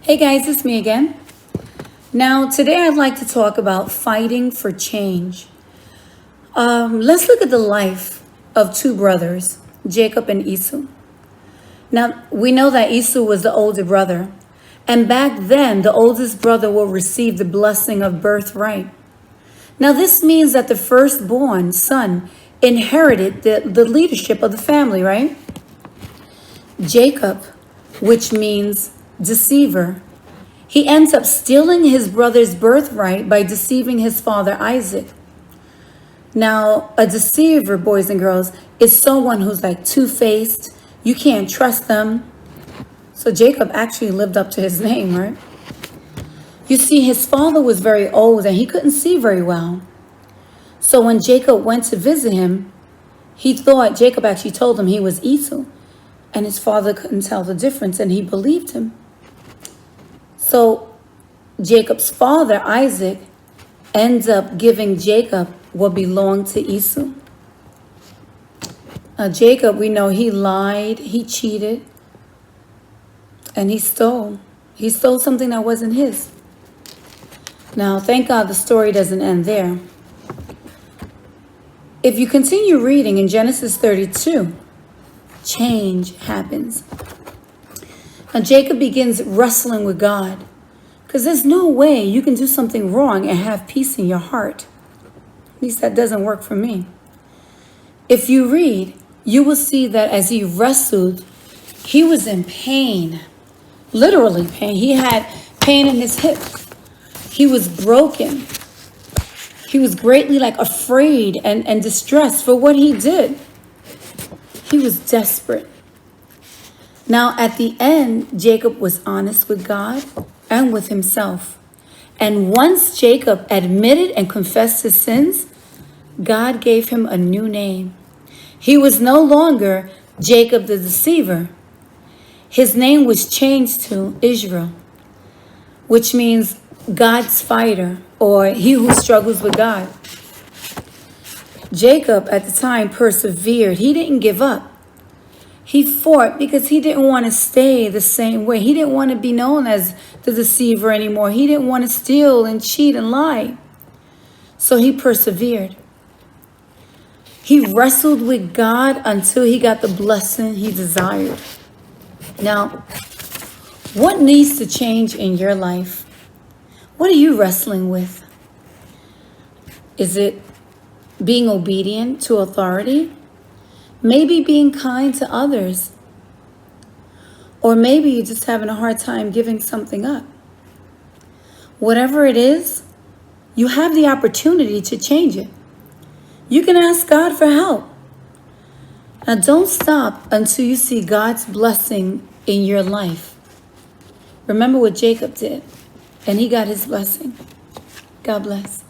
Hey guys, it's me again. Now, today I'd like to talk about fighting for change. Let's look at the life of two brothers, Jacob and Esau. Now, we know that Esau was the older brother, and back then, the oldest brother will receive the blessing of birthright. Now, this means that the firstborn son inherited the leadership of the family, right? Jacob, which means deceiver, he ends up stealing his brother's birthright by deceiving his father Isaac. Now, a deceiver, boys and girls, is someone who's like two-faced. You can't trust them. So Jacob actually lived up to his name, right? You see, his father was very old and he couldn't see very well. So when Jacob went to visit him, he thought, Jacob actually told him he was Esau. And his father couldn't tell the difference and he believed him. So Jacob's father, Isaac, ends up giving Jacob what belonged to Esau. Now Jacob, we know he lied, he cheated, and he stole. He stole something that wasn't his. Now, thank God the story doesn't end there. If you continue reading in Genesis 32, change happens. Now Jacob begins wrestling with God because there's no way you can do something wrong and have peace in your heart. At least that doesn't work for me. If you read, you will see that as he wrestled, he was in pain, literally pain. He had pain in his hip. He was broken. He was greatly afraid and distressed for what he did. He was desperate. Now, at the end, Jacob was honest with God and with himself. And once Jacob admitted and confessed his sins, God gave him a new name. He was no longer Jacob the deceiver. His name was changed to Israel, which means God's fighter, or he who struggles with God. Jacob at the time persevered. He didn't give up. He fought because he didn't want to stay the same way. He didn't want to be known as the deceiver anymore. He didn't want to steal and cheat and lie. So he persevered. He wrestled with God until he got the blessing he desired. Now, what needs to change in your life? What are you wrestling with? Is it being obedient to authority? Maybe being kind to others. Or maybe you're just having a hard time giving something up. Whatever it is, you have the opportunity to change it. You can ask God for help. Now don't stop until you see God's blessing in your life. Remember what Jacob did, and he got his blessing. God bless.